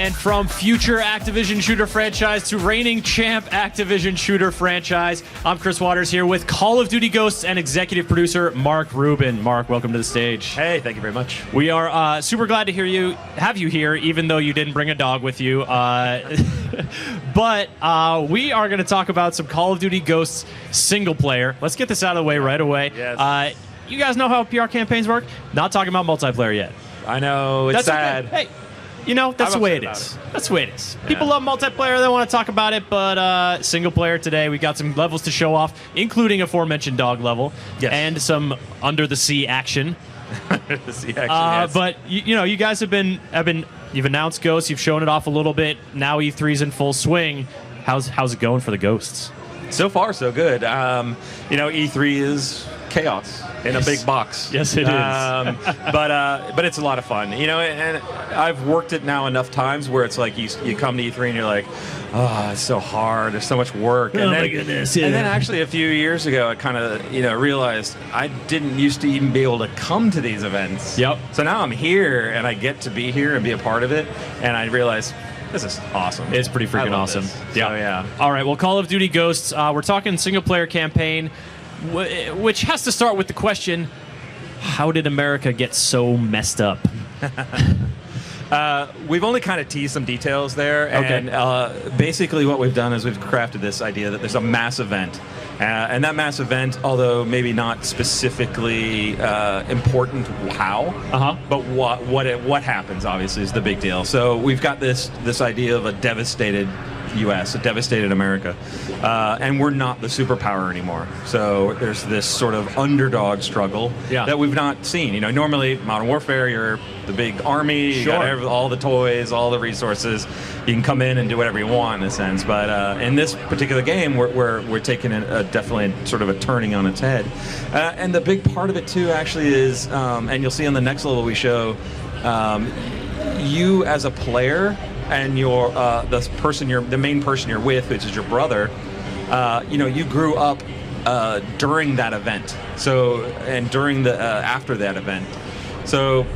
And from future Activision shooter franchise to reigning champ Activision shooter franchise, I'm Chris Waters here with Call of Duty Ghosts and executive producer Mark Rubin. Mark, welcome to the stage. Hey, thank you very much. We are super glad to have you here, even though you didn't bring a dog with you. But we are going to talk about some Call of Duty Ghosts single player. Let's get this out of the way right away. Yes. You guys know how PR campaigns work? Not talking about multiplayer yet. I know, it's sad. Okay. Hey, you know, that's the way it is. That's the way it is. People love multiplayer. They want to talk about it, but single player today, we got some levels to show off, including aforementioned dog level and some under the sea action. The sea action, yes. But you know, you guys you've announced Ghosts, you've shown it off a little bit. Now E3's in full swing. How's it going for the Ghosts? So far, so good. You know, E3 is chaos in a big box. Yes, it is. But it's a lot of fun. You know, and I've worked it now enough times where it's like you come to E3 and you're like, oh, it's so hard. There's so much work. And my goodness. Yeah. And then actually a few years ago, I kind of realized I didn't used to even be able to come to these events. Yep. So now I'm here and I get to be here and be a part of it. And I realized this is awesome. It's pretty freaking awesome. Yeah. So, yeah. All right. Well, Call of Duty Ghosts. We're talking single player campaign, which has to start with the question: how did America get so messed up? We've only kind of teased some details there, and basically what we've done is we've crafted this idea that there's a mass event, and that mass event, although maybe not specifically important but what happens obviously is the big deal. So we've got this idea of a devastated U.S., a devastated America, and we're not the superpower anymore. So there's this sort of underdog struggle that we've not seen. You know, normally Modern Warfare, you're the big army, you got all the toys, all the resources. You can come in and do whatever you want in a sense. But in this particular game, we're taking definitely sort of a turning on its head. And the big part of it too, actually, is, and you'll see on the next level we show, you as a player. And the main person you're with, which is your brother, you grew up during that event. So, and during the after that event. So,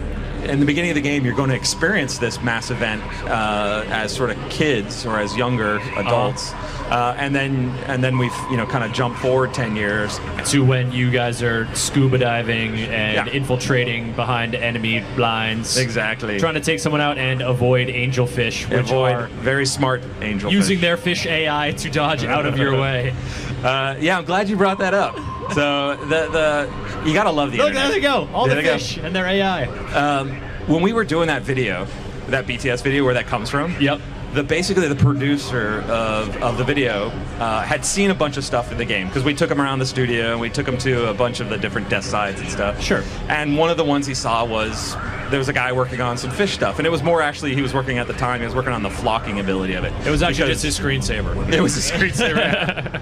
in the beginning of the game, you're going to experience this mass event as sort of kids or as younger adults, and then we've kind of jumped forward 10 years to when you guys are scuba diving and infiltrating behind enemy lines. Exactly. Trying to take someone out and avoid angelfish, which are very smart angelfish. Using their fish AI to dodge out of your way. Yeah, I'm glad you brought that up. So you gotta love the internet. There they go. All the fish and their AI. When we were doing that video, that BTS video, where that comes from. Yep. Basically the producer of the video had seen a bunch of stuff in the game, because we took him around the studio and we took him to a bunch of the different desk sides and stuff. Sure. And one of the ones he saw was there was a guy working on some fish stuff, and it was more actually he was working at the time. He was working on the flocking ability of it. It was actually just his screensaver. It was a screensaver.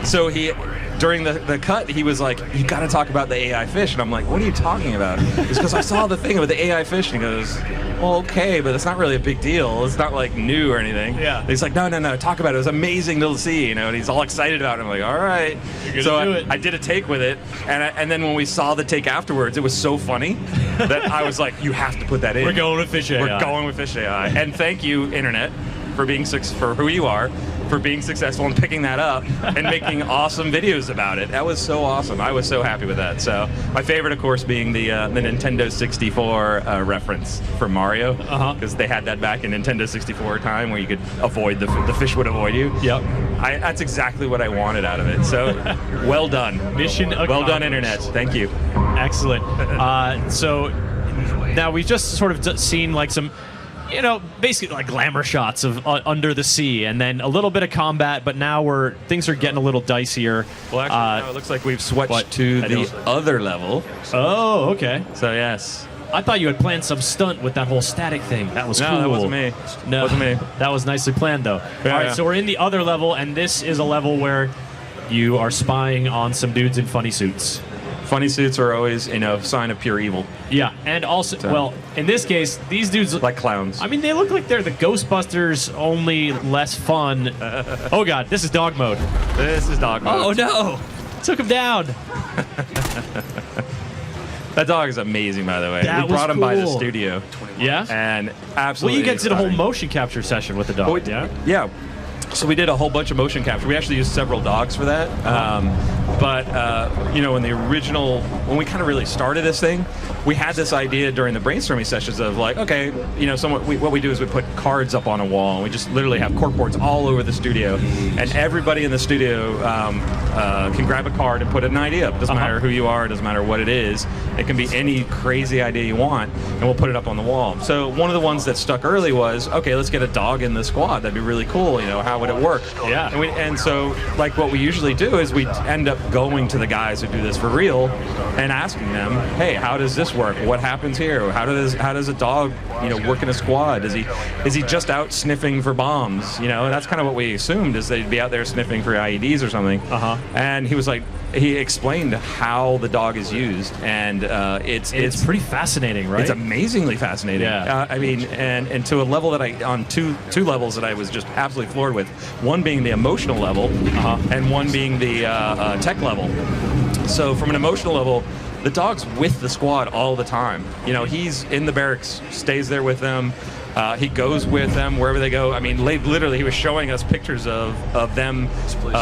So he. During the cut, he was like, you got to talk about the AI fish. And I'm like, what are you talking about? It's because I saw the thing with the AI fish. And he goes, well, okay, but it's not really a big deal. It's not like new or anything. Yeah. And he's like, no, talk about it. It was amazing to see, and he's all excited about it. I'm like, all right. So I did a take with it. And then when we saw the take afterwards, it was so funny that I was like, you have to put that in. We're going with fish AI. We're going with fish AI. And thank you, Internet, for who you are, for being successful and picking that up and making awesome videos about it. That was so awesome. I was so happy with that. So my favorite, of course, being the Nintendo 64 reference for Mario, because they had that back in Nintendo 64 time where you could avoid the fish would avoid you. Yep. That's exactly what I wanted out of it. So well done. Mission accomplished. Well done, Internet. Thank you. Excellent. So now we've just sort of seen like some, basically like glamour shots of under the sea, and then a little bit of combat, but now things are getting a little dicier. Well, actually, now it looks like we've switched to the other level. Oh, okay. So, yes. I thought you had planned some stunt with that whole static thing. That was cool. No, that wasn't me. No, wasn't me. That was nicely planned, though. Yeah, all right, so we're in the other level, and this is a level where you are spying on some dudes in funny suits. Funny suits are always, sign of pure evil. Yeah, and also, well, in this case, these dudes like clowns. I mean, they look like they're the Ghostbusters, only less fun. Oh God, this is dog mode. This is dog mode. Oh no, took him down. That dog is amazing, by the way. That we brought was him by the cool. studio. Yeah? And absolutely. Well, you guys did a whole inspiring. motion capture session with the dog, Well, yeah? Yeah. So we did a whole bunch of motion capture. We actually used several dogs for that. You know, when we kind of really started this thing, we had this idea during the brainstorming sessions of like, okay, you know, what we do is we put cards up on a wall, and we just literally have corkboards all over the studio, and everybody in the studio can grab a card and put an idea up. It doesn't matter who you are, it doesn't matter what it is. It can be any crazy idea you want, and we'll put it up on the wall. So one of the ones that stuck early was, okay, let's get a dog in the squad. That'd be really cool. You know, how would it work? Yeah. And so, like, what we usually do is we end up going to the guys who do this for real and asking them, hey, how does this work? What happens here? How does a dog, you know, work in a squad? Is he just out sniffing for bombs? You know, and that's kind of what we assumed, is they'd be out there sniffing for IEDs or something. And he was like, he explained how the dog is used, and it's pretty fascinating, right? It's amazingly fascinating. Yeah. I mean, and to a level that on two levels that I was just absolutely floored with. One being the emotional level, and one being the tech level. So from an emotional level, the dog's with the squad all the time. You know, he's in the barracks, stays there with them. He goes with them wherever they go. I mean, literally, he was showing us pictures of them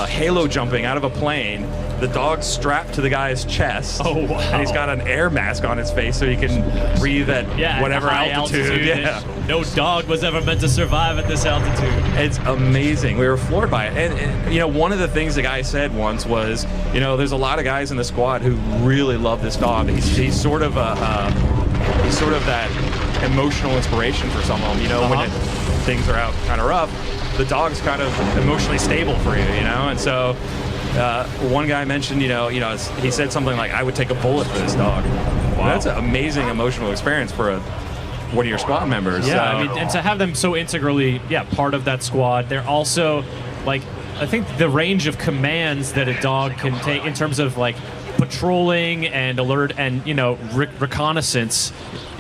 halo jumping out of a plane. The dog's strapped to the guy's chest. Oh, wow. And he's got an air mask on his face so he can breathe at whatever high altitude. Yeah. No dog was ever meant to survive at this altitude. It's amazing. We were floored by it. And, you know, one of the things the guy said once was, you know, there's a lot of guys in the squad who really love this dog. He's sort of that emotional inspiration for some of them. You know, when things are out kind of rough, the dog's kind of emotionally stable for you. You know, and so. One guy mentioned, you know, he said something like, "I would take a bullet for this dog." Wow. That's an amazing emotional experience for one of your squad members. Yeah, So, I mean, and to have them so integrally, part of that squad. They're also, like, I think the range of commands that a dog can take in terms of like patrolling and alert and, you know, reconnaissance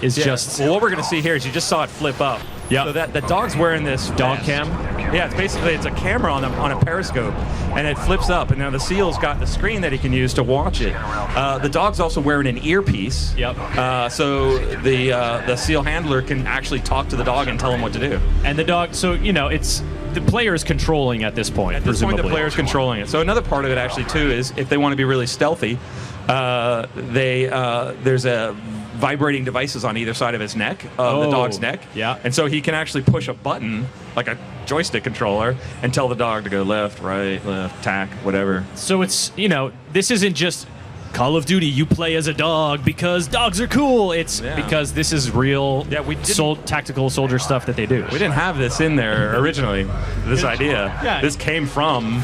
is just. Well, what we're going to see here is you just saw it flip up. Yeah. So that the dog's wearing this Dog vest. cam? Yeah, it's a camera on a periscope, and it flips up. And now the SEAL's got the screen that he can use to watch it. The dog's also wearing an earpiece. Yep. So the SEAL handler can actually talk to the dog and tell him what to do. And the dog, so, you know, it's the player is controlling at this point. At this presumably. point, the player's controlling it. So another part of it actually too is if they want to be really stealthy, there's a vibrating devices on either side of his neck, the dog's neck. Yeah. And so he can actually push a button like a joystick controller and tell the dog to go left, right, left, tack, whatever. So it's, you know, this isn't just Call of Duty, you play as a dog because dogs are cool. It's because this is real tactical soldier stuff that they do. We didn't have this in there originally, this idea. Yeah. This came from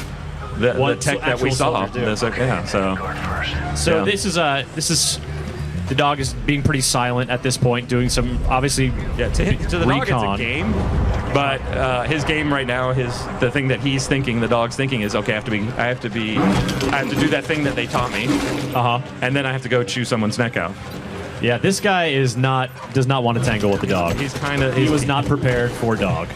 the tech that we saw. So this is the dog is being pretty silent at this point, doing some obviously to the recon. dog it's a game, but his game right now, the thing that he's thinking, the dog's thinking is, okay, I have to do that thing that they taught me, and then I have to go chew someone's neck out. Yeah, this guy does not want to tangle with the dog. He was not prepared for dog.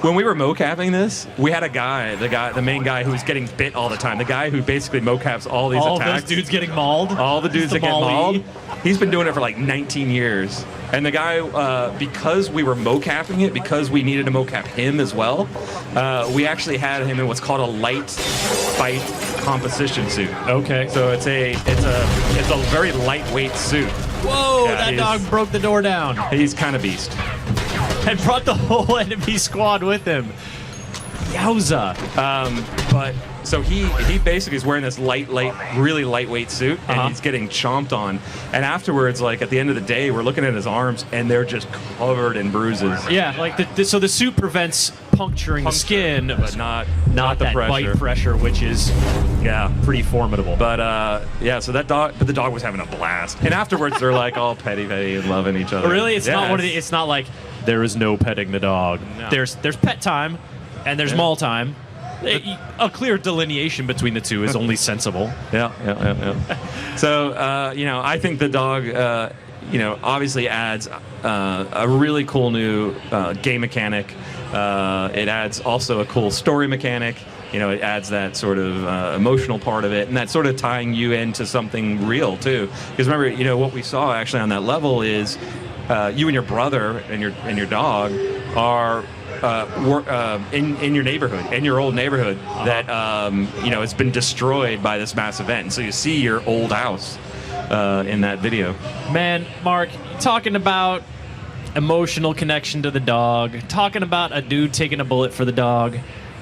When we were mocapping this, we had the main guy who was getting bit all the time. The guy who basically mocaps all these attacks. All those dudes getting mauled. All the dudes that get mauled. He's been doing it for like 19 years. And the guy, because we were mocapping it, because we needed to mocap him as well, we actually had him in what's called a light fight composition suit. Okay. So it's a very lightweight suit. Whoa! Yeah, that dog broke the door down. He's kind of beast. And brought the whole enemy squad with him. Yowza. But so he basically is wearing this really lightweight suit, and he's getting chomped on. And afterwards, like at the end of the day, we're looking at his arms, and they're just covered in bruises. Yeah, like so the suit prevents puncturing the skin, but not the that pressure. bite pressure, which is pretty formidable. But so the dog was having a blast. And afterwards, they're like all petty and loving each other. Really, it's not it's not like there is no petting the dog. No. There's pet time, and there's maul time. A clear delineation between the two is only sensible. Yeah. So, I think the dog, obviously adds a really cool new game mechanic. It adds also a cool story mechanic. it adds that sort of emotional part of it, and that's sort of tying you into something real too. Because remember, what we saw actually on that level is you and your brother and your dog are in your neighborhood, in your old neighborhood that it's been destroyed by this mass event. And so you see your old house in that video. Man, Mark, talking about emotional connection to the dog, talking about a dude taking a bullet for the dog.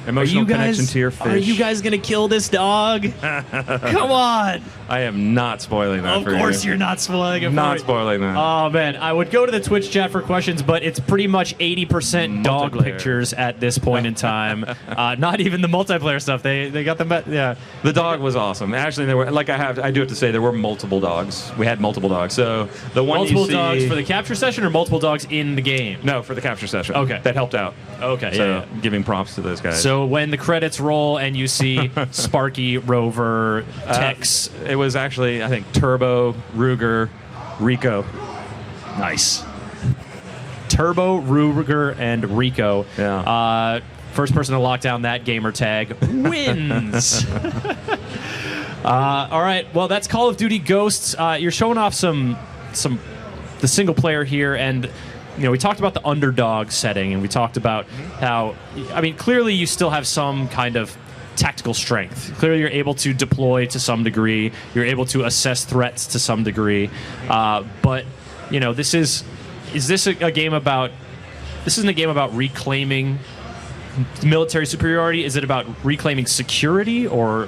Emotional connection to your fish. Are you guys going to kill this dog? Come on. I am not spoiling that for you. Of course you're not spoiling it. Not spoiling that. Oh, man. I would go to the Twitch chat for questions, but it's pretty much 80% dog pictures at this point in time. Not even the multiplayer stuff. They got them. Yeah. The dog was awesome. Actually, there were, I do have to say, there were multiple dogs. We had multiple dogs. So the one multiple you see, dogs for the capture session or multiple dogs in the game? No, for the capture session. Okay. That helped out. Okay. So yeah. giving props to those guys. So when the credits roll and you see Sparky, Rover, Tex. It was actually, I think, Turbo, Ruger, Rico. Nice. Turbo, Ruger, and Rico. Yeah. First person to lock down that gamer tag wins. All right. Well, that's Call of Duty Ghosts. You're showing off the single player here, and we talked about the underdog setting, and we talked about how, clearly you still have some kind of tactical strength. Clearly you're able to deploy to some degree. You're able to assess threats to some degree. But, is this a game about... This isn't a game about reclaiming military superiority. Is it about reclaiming security, or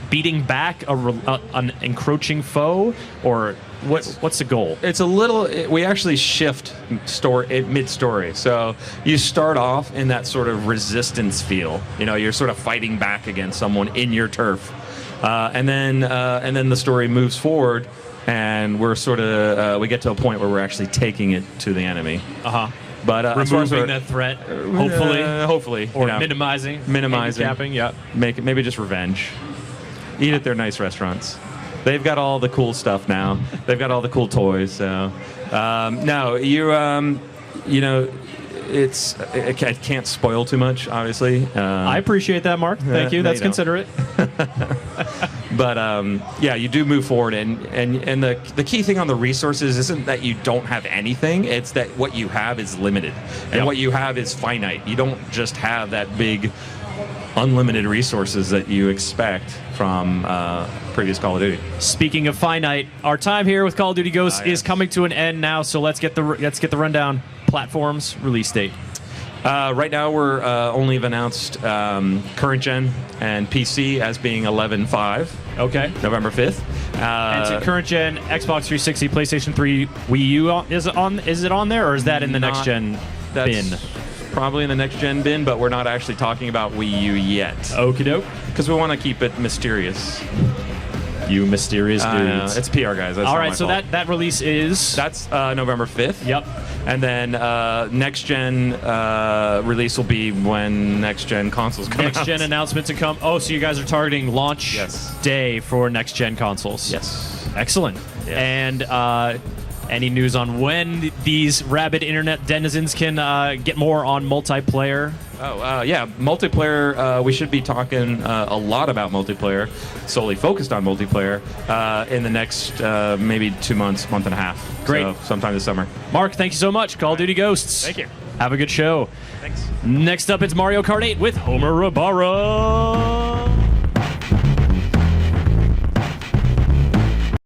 beating back an encroaching foe, or what's the goal? It's a little. We actually shift mid-story. So you start off in that sort of resistance feel. You're sort of fighting back against someone in your turf, and then the story moves forward, and we're sort of we get to a point where we're actually taking it to the enemy. But removing that threat, hopefully, or minimizing, handicapping, yeah. Maybe just revenge. Eat at their nice restaurants. They've got all the cool stuff now. They've got all the cool toys. So no, I can't spoil too much, obviously. I appreciate that, Mark. Thank you. That's considerate. But you do move forward, and the key thing on the resources isn't that you don't have anything. It's that what you have is limited, and what you have is finite. You don't just have that big, unlimited resources that you expect from previous Call of Duty. Speaking of finite, our time here with Call of Duty Ghosts is coming to an end now. So let's get the rundown. Platforms, release date. Right now, we're only have announced current gen and PC as being 11/5. Okay. November 5th. And so current gen, Xbox 360, PlayStation 3, Wii U. Is it on there, or is that in the next gen bin? Probably in the next gen bin, but we're not actually talking about Wii U yet. Okie doke. Because we want to keep it mysterious. You mysterious dudes. It's PR, guys. That's all right, so that release is... That's November 5th. Yep. And then next-gen release will be when next-gen consoles come out. Next-gen announcement to come. Oh, so you guys are targeting launch day for next-gen consoles. Yes. Excellent. Yes. And any news on when these rabid internet denizens can get more on multiplayer? Multiplayer. We should be talking a lot about multiplayer, solely focused on multiplayer, in the next maybe 2 months, month and a half. Great. So sometime this summer. Mark, thank you so much. Call of Duty Ghosts. Thank you. Have a good show. Thanks. Next up, it's Mario Kart 8 with Homer Rabara.